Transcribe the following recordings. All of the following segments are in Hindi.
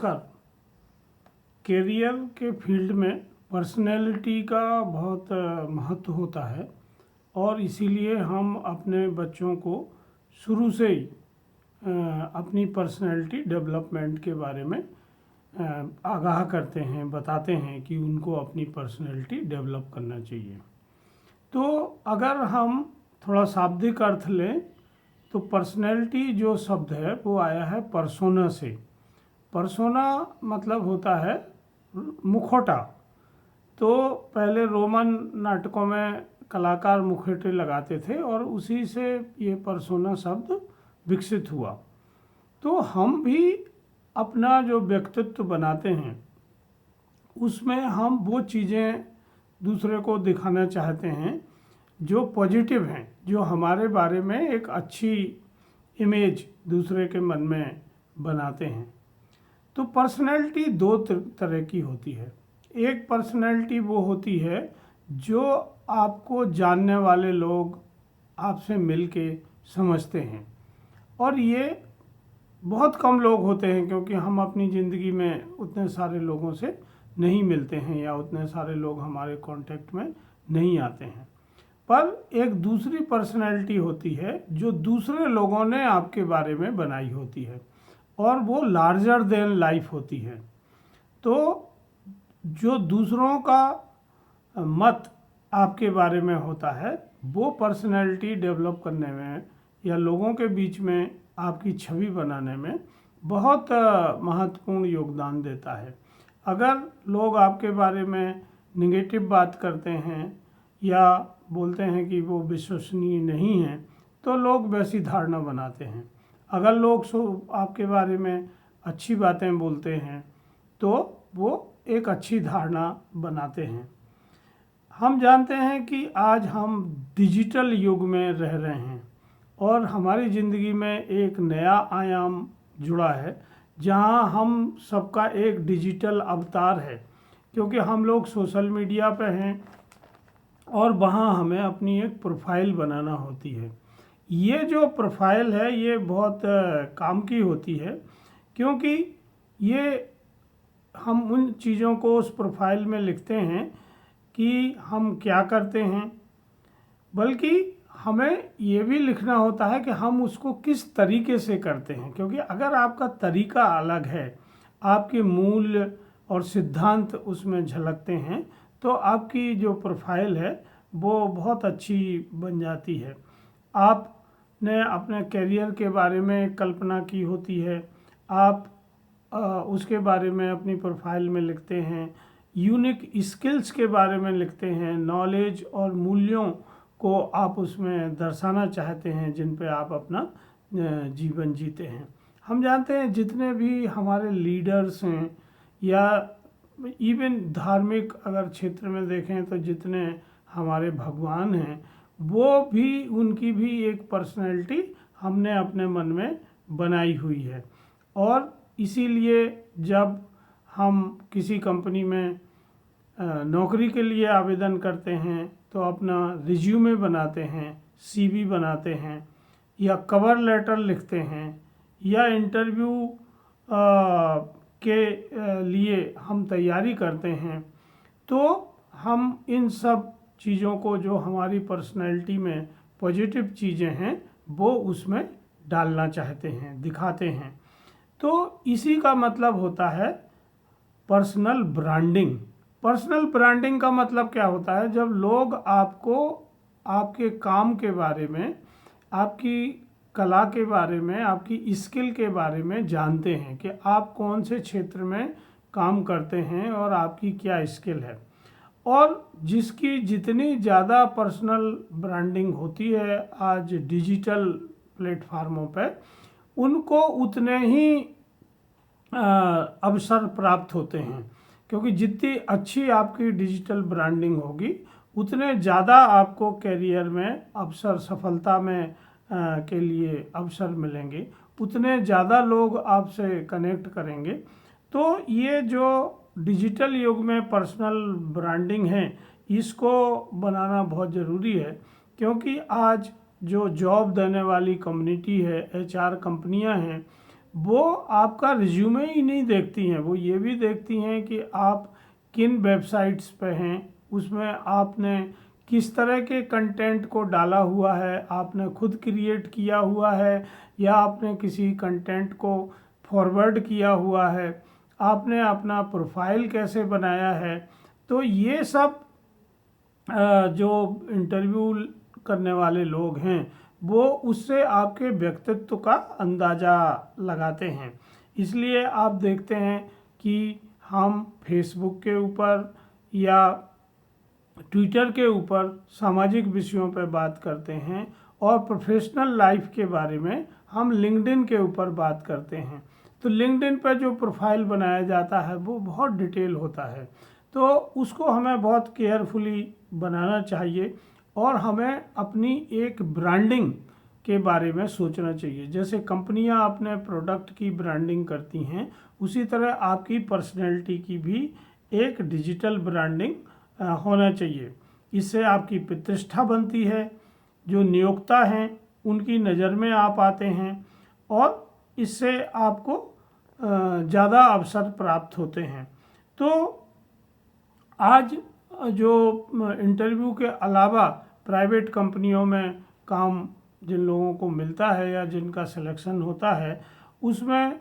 नमस्कार। करियर के फील्ड में पर्सनैलिटी का बहुत महत्व होता है और इसीलिए हम अपने बच्चों को शुरू से ही अपनी पर्सनैलिटी डेवलपमेंट के बारे में आगाह करते हैं, बताते हैं कि उनको अपनी पर्सनैलिटी डेवलप करना चाहिए। तो अगर हम थोड़ा शाब्दिक अर्थ लें तो पर्सनैलिटी जो शब्द है वो आया है पर्सोना से। पर्सोना मतलब होता है मुखौटा। तो पहले रोमन नाटकों में कलाकार मुखौटे लगाते थे और उसी से ये पर्सोना शब्द विकसित हुआ। तो हम भी अपना जो व्यक्तित्व बनाते हैं उसमें हम वो चीज़ें दूसरे को दिखाना चाहते हैं जो पॉजिटिव हैं, जो हमारे बारे में एक अच्छी इमेज दूसरे के मन में बनाते हैं। तो पर्सनैलिटी दो तरह की होती है। एक पर्सनैलिटी वो होती है जो आपको जानने वाले लोग आपसे मिल के समझते हैं, और ये बहुत कम लोग होते हैं क्योंकि हम अपनी ज़िंदगी में उतने सारे लोगों से नहीं मिलते हैं या उतने सारे लोग हमारे कांटेक्ट में नहीं आते हैं। पर एक दूसरी पर्सनैलिटी होती है जो दूसरे लोगों ने आपके बारे में बनाई होती है और वो लार्जर देन लाइफ होती है। तो जो दूसरों का मत आपके बारे में होता है वो पर्सनैलिटी डेवलप करने में या लोगों के बीच में आपकी छवि बनाने में बहुत महत्वपूर्ण योगदान देता है। अगर लोग आपके बारे में निगेटिव बात करते हैं या बोलते हैं कि वो विश्वसनीय नहीं है तो लोग वैसी धारणा बनाते हैं। अगर लोग आपके बारे में अच्छी बातें बोलते हैं तो वो एक अच्छी धारणा बनाते हैं। हम जानते हैं कि आज हम डिजिटल युग में रह रहे हैं और हमारी ज़िंदगी में एक नया आयाम जुड़ा है जहां हम सबका एक डिजिटल अवतार है, क्योंकि हम लोग सोशल मीडिया पे हैं और वहां हमें अपनी एक प्रोफाइल बनाना होती है। ये जो प्रोफाइल है ये बहुत काम की होती है, क्योंकि ये हम उन चीज़ों को उस प्रोफाइल में लिखते हैं कि हम क्या करते हैं, बल्कि हमें ये भी लिखना होता है कि हम उसको किस तरीके से करते हैं। क्योंकि अगर आपका तरीका अलग है, आपके मूल्य और सिद्धांत उसमें झलकते हैं, तो आपकी जो प्रोफाइल है वो बहुत अच्छी बन जाती है। आपने अपने करियर के बारे में कल्पना की होती है, आप उसके बारे में अपनी प्रोफाइल में लिखते हैं, यूनिक स्किल्स के बारे में लिखते हैं, नॉलेज और मूल्यों को आप उसमें दर्शाना चाहते हैं जिन पे आप अपना जीवन जीते हैं। हम जानते हैं जितने भी हमारे लीडर्स हैं या इवन धार्मिक अगर क्षेत्र में देखें तो जितने हमारे भगवान हैं वो भी, उनकी भी एक पर्सनैलिटी हमने अपने मन में बनाई हुई है। और इसीलिए जब हम किसी कंपनी में नौकरी के लिए आवेदन करते हैं तो अपना रिज्यूमे बनाते हैं, सीवी बनाते हैं या कवर लेटर लिखते हैं या इंटरव्यू के लिए हम तैयारी करते हैं, तो हम इन सब चीज़ों को जो हमारी पर्सनैलिटी में पॉजिटिव चीज़ें हैं वो उसमें डालना चाहते हैं, दिखाते हैं। तो इसी का मतलब होता है पर्सनल ब्रांडिंग। पर्सनल ब्रांडिंग का मतलब क्या होता है? जब लोग आपको आपके काम के बारे में, आपकी कला के बारे में, आपकी स्किल के बारे में जानते हैं कि आप कौन से क्षेत्र में काम करते हैं और आपकी क्या स्किल है। और जिसकी जितनी ज़्यादा पर्सनल ब्रांडिंग होती है आज डिजिटल प्लेटफार्मों पर, उनको उतने ही अवसर प्राप्त होते हैं, क्योंकि जितनी अच्छी आपकी डिजिटल ब्रांडिंग होगी उतने ज़्यादा आपको करियर में अवसर, सफलता में के लिए अवसर मिलेंगे, उतने ज़्यादा लोग आपसे कनेक्ट करेंगे। तो ये जो डिजिटल युग में पर्सनल ब्रांडिंग है इसको बनाना बहुत ज़रूरी है, क्योंकि आज जो जॉब देने वाली कम्युनिटी है, एचआर कंपनियां हैं, वो आपका रिज्यूमे ही नहीं देखती हैं, वो ये भी देखती हैं कि आप किन वेबसाइट्स पे हैं, उसमें आपने किस तरह के कंटेंट को डाला हुआ है, आपने खुद क्रिएट किया हुआ है या आपने किसी कंटेंट को फॉरवर्ड किया हुआ है, आपने अपना प्रोफाइल कैसे बनाया है। तो ये सब जो इंटरव्यू करने वाले लोग हैं वो उससे आपके व्यक्तित्व का अंदाज़ा लगाते हैं। इसलिए आप देखते हैं कि हम फेसबुक के ऊपर या ट्विटर के ऊपर सामाजिक विषयों पर बात करते हैं और प्रोफेशनल लाइफ के बारे में हम लिंक्डइन के ऊपर बात करते हैं। तो लिंक्डइन पर जो प्रोफाइल बनाया जाता है वो बहुत डिटेल होता है, तो उसको हमें बहुत केयरफुली बनाना चाहिए और हमें अपनी एक ब्रांडिंग के बारे में सोचना चाहिए। जैसे कंपनियां अपने प्रोडक्ट की ब्रांडिंग करती हैं, उसी तरह आपकी पर्सनैलिटी की भी एक डिजिटल ब्रांडिंग होना चाहिए। इससे आपकी प्रतिष्ठा बनती है, जो नियोक्ता हैं उनकी नज़र में आप आते हैं और इससे आपको ज़्यादा अवसर प्राप्त होते हैं। तो आज जो इंटरव्यू के अलावा प्राइवेट कंपनियों में काम जिन लोगों को मिलता है या जिनका सिलेक्शन होता है, उसमें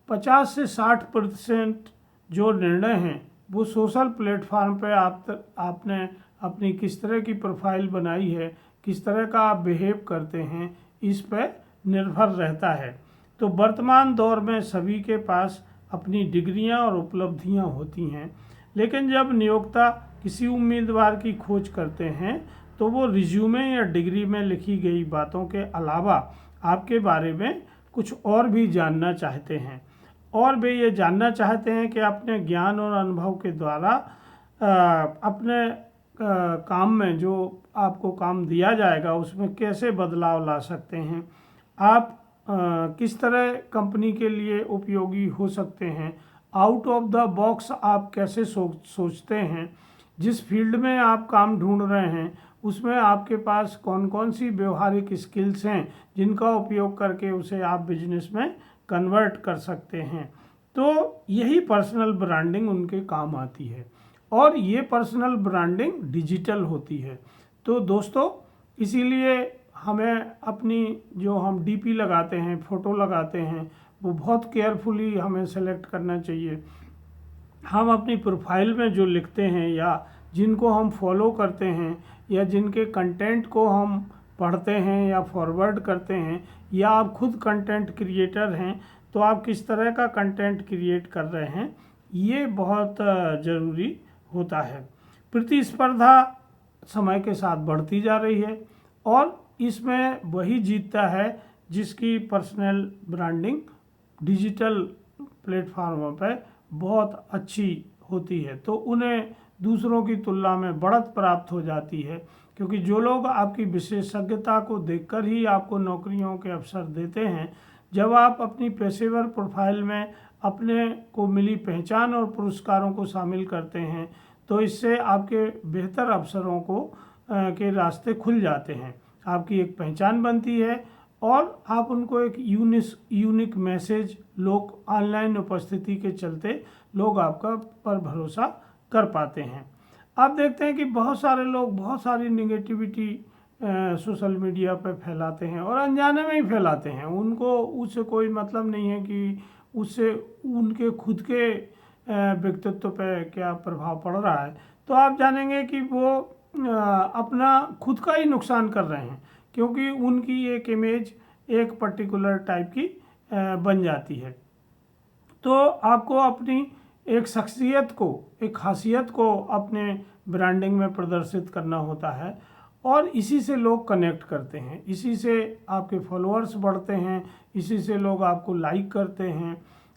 50 से 60% जो निर्णय हैं वो सोशल प्लेटफार्म पे आपने अपनी किस तरह की प्रोफाइल बनाई है, किस तरह का आप बिहेव करते हैं, इस पर निर्भर रहता है। तो वर्तमान दौर में सभी के पास अपनी डिग्रियां और उपलब्धियां होती हैं, लेकिन जब नियोक्ता किसी उम्मीदवार की खोज करते हैं तो वो रिज्यूमे या डिग्री में लिखी गई बातों के अलावा आपके बारे में कुछ और भी जानना चाहते हैं, और वे ये जानना चाहते हैं कि अपने ज्ञान और अनुभव के द्वारा अपने काम में जो आपको काम दिया जाएगा उसमें कैसे बदलाव ला सकते हैं, आप किस तरह कंपनी के लिए उपयोगी हो सकते हैं, आउट ऑफ द बॉक्स आप कैसे सोचते हैं, जिस फील्ड में आप काम ढूंढ रहे हैं उसमें आपके पास कौन कौन सी व्यवहारिक स्किल्स हैं जिनका उपयोग करके उसे आप बिजनेस में कन्वर्ट कर सकते हैं। तो यही पर्सनल ब्रांडिंग उनके काम आती है और ये पर्सनल ब्रांडिंग डिजिटल होती है। तो दोस्तों, इसीलिए हमें अपनी जो हम डीपी लगाते हैं, फ़ोटो लगाते हैं, वो बहुत केयरफुली हमें सेलेक्ट करना चाहिए। हम अपनी प्रोफाइल में जो लिखते हैं या जिनको हम फॉलो करते हैं या जिनके कंटेंट को हम पढ़ते हैं या फॉरवर्ड करते हैं, या आप खुद कंटेंट क्रिएटर हैं तो आप किस तरह का कंटेंट क्रिएट कर रहे हैं, ये बहुत ज़रूरी होता है। प्रतिस्पर्धा समय के साथ बढ़ती जा रही है और इसमें वही जीतता है जिसकी पर्सनल ब्रांडिंग डिजिटल प्लेटफार्मों पर बहुत अच्छी होती है, तो उन्हें दूसरों की तुलना में बढ़त प्राप्त हो जाती है, क्योंकि जो लोग आपकी विशेषज्ञता को देखकर ही आपको नौकरियों के अवसर देते हैं, जब आप अपनी पेशेवर प्रोफाइल में अपने को मिली पहचान और पुरस्कारों को शामिल करते हैं तो इससे आपके बेहतर अवसरों को के रास्ते खुल जाते हैं, आपकी एक पहचान बनती है और आप उनको एक यूनिक मैसेज, लोग ऑनलाइन उपस्थिति के चलते लोग आपका पर भरोसा कर पाते हैं। आप देखते हैं कि बहुत सारे लोग बहुत सारी निगेटिविटी सोशल मीडिया पर फैलाते हैं और अनजाने में ही फैलाते हैं, उनको उससे कोई मतलब नहीं है कि उससे उनके खुद के व्यक्तित्व पर क्या प्रभाव पड़ रहा है। तो आप जानेंगे कि वो अपना खुद का ही नुकसान कर रहे हैं, क्योंकि उनकी एक इमेज एक पर्टिकुलर टाइप की बन जाती है। तो आपको अपनी एक शख्सियत को, एक खासियत को अपने ब्रांडिंग में प्रदर्शित करना होता है और इसी से लोग कनेक्ट करते हैं, इसी से आपके फॉलोअर्स बढ़ते हैं, इसी से लोग आपको लाइक करते हैं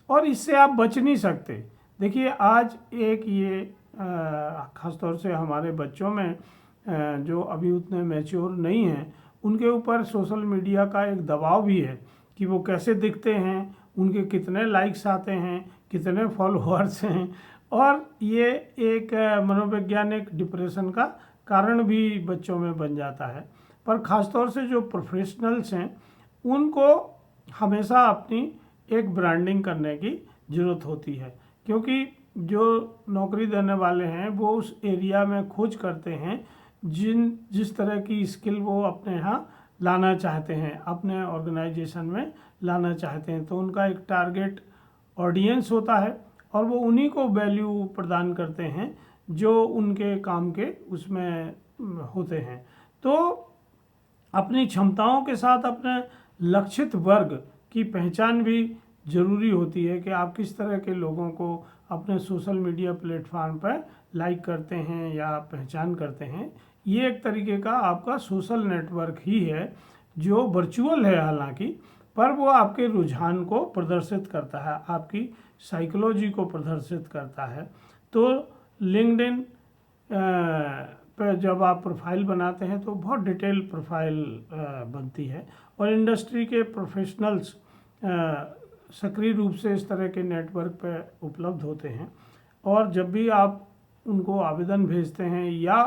और इससे आप बच नहीं सकते। देखिए, आज एक ये ख़ासतौर से हमारे बच्चों में जो अभी उतने मैच्योर नहीं हैं, उनके ऊपर सोशल मीडिया का एक दबाव भी है कि वो कैसे दिखते हैं, उनके कितने लाइक्स आते हैं, कितने फॉलोअर्स हैं, और ये एक मनोवैज्ञानिक डिप्रेशन का कारण भी बच्चों में बन जाता है। पर ख़ासतौर से जो प्रोफेशनल्स हैं उनको हमेशा अपनी एक ब्रांडिंग करने की ज़रूरत होती है, क्योंकि जो नौकरी देने वाले हैं वो उस एरिया में खोज करते हैं जिस तरह की स्किल वो अपने यहाँ लाना चाहते हैं, अपने ऑर्गेनाइजेशन में लाना चाहते हैं। तो उनका एक टारगेट ऑडियंस होता है और वो उन्हीं को वैल्यू प्रदान करते हैं जो उनके काम के उसमें होते हैं। तो अपनी क्षमताओं के साथ अपने लक्षित वर्ग की पहचान भी ज़रूरी होती है कि आप किस तरह के लोगों को अपने सोशल मीडिया प्लेटफॉर्म पर लाइक करते हैं या पहचान करते हैं। ये एक तरीके का आपका सोशल नेटवर्क ही है जो वर्चुअल है हालांकि, पर वो आपके रुझान को प्रदर्शित करता है, आपकी साइकोलॉजी को प्रदर्शित करता है। तो लिंक्डइन पर जब आप प्रोफाइल बनाते हैं तो बहुत डिटेल प्रोफाइल बनती है और इंडस्ट्री के प्रोफेशनल्स सक्रिय रूप से इस तरह के नेटवर्क पर उपलब्ध होते हैं। और जब भी आप उनको आवेदन भेजते हैं या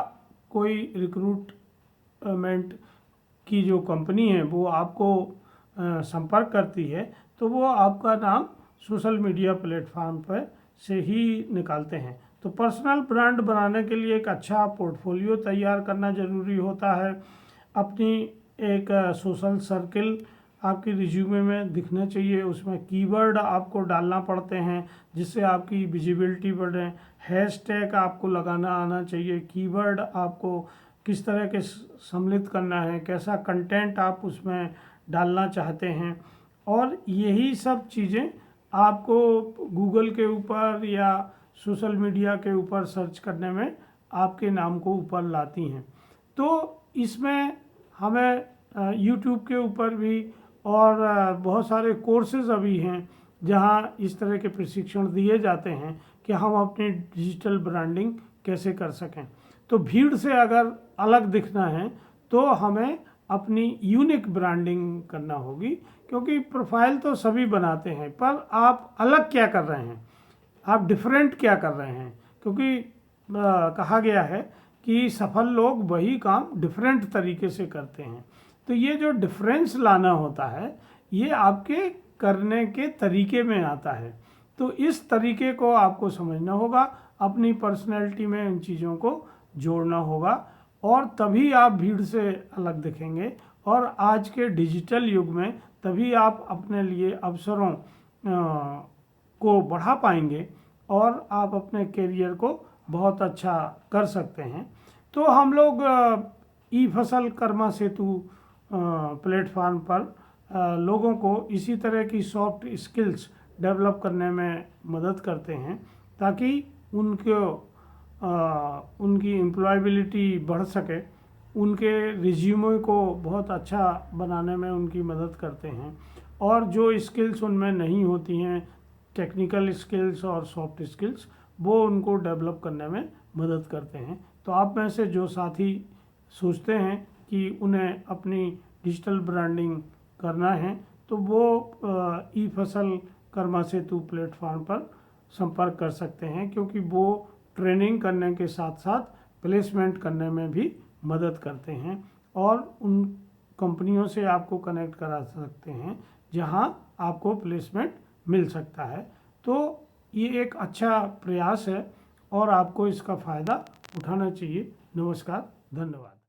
कोई रिक्रूटमेंट की जो कंपनी है वो आपको संपर्क करती है तो वो आपका नाम सोशल मीडिया प्लेटफॉर्म पर से ही निकालते हैं। तो पर्सनल ब्रांड बनाने के लिए एक अच्छा पोर्टफोलियो तैयार करना ज़रूरी होता है। अपनी एक सोशल सर्किल आपकी रिज्यूमे में दिखना चाहिए, उसमें कीवर्ड आपको डालना पड़ते हैं जिससे आपकी विजिबिलिटी बढ़े। हैशटैग आपको लगाना आना चाहिए, कीवर्ड आपको किस तरह के सम्मिलित करना है, कैसा कंटेंट आप उसमें डालना चाहते हैं, और यही सब चीज़ें आपको गूगल के ऊपर या सोशल मीडिया के ऊपर सर्च करने में आपके नाम को ऊपर लाती हैं। तो इसमें हमें यूट्यूब के ऊपर भी और बहुत सारे कोर्सेज अभी हैं जहां इस तरह के प्रशिक्षण दिए जाते हैं कि हम अपनी डिजिटल ब्रांडिंग कैसे कर सकें। तो भीड़ से अगर अलग दिखना है तो हमें अपनी यूनिक ब्रांडिंग करना होगी, क्योंकि प्रोफाइल तो सभी बनाते हैं पर आप अलग क्या कर रहे हैं, आप डिफरेंट क्या कर रहे हैं। क्योंकि कहा गया है कि सफल लोग वही काम डिफरेंट तरीके से करते हैं। तो ये जो डिफरेंस लाना होता है ये आपके करने के तरीके में आता है। तो इस तरीके को आपको समझना होगा, अपनी पर्सनैलिटी में इन चीज़ों को जोड़ना होगा और तभी आप भीड़ से अलग दिखेंगे। और आज के डिजिटल युग में तभी आप अपने लिए अवसरों को बढ़ा पाएंगे और आप अपने करियर को बहुत अच्छा कर सकते हैं। तो हम लोग ई फसल कर्मा सेतु प्लेटफॉर्म पर लोगों को इसी तरह की सॉफ्ट स्किल्स डेवलप करने में मदद करते हैं ताकि उनकी एम्प्लॉयबिलिटी बढ़ सके, उनके रिज्यूमे को बहुत अच्छा बनाने में उनकी मदद करते हैं। और जो स्किल्स उनमें नहीं होती हैं, टेक्निकल स्किल्स और सॉफ्ट स्किल्स, वो उनको डेवलप करने में मदद करते हैं। तो आप में से जो साथी सोचते हैं कि उन्हें अपनी डिजिटल ब्रांडिंग करना है तो वो ई फसल कर्मा सेतु प्लेटफॉर्म पर संपर्क कर सकते हैं, क्योंकि वो ट्रेनिंग करने के साथ साथ प्लेसमेंट करने में भी मदद करते हैं और उन कंपनियों से आपको कनेक्ट करा सकते हैं जहां आपको प्लेसमेंट मिल सकता है। तो ये एक अच्छा प्रयास है और आपको इसका फ़ायदा उठाना चाहिए। नमस्कार, धन्यवाद।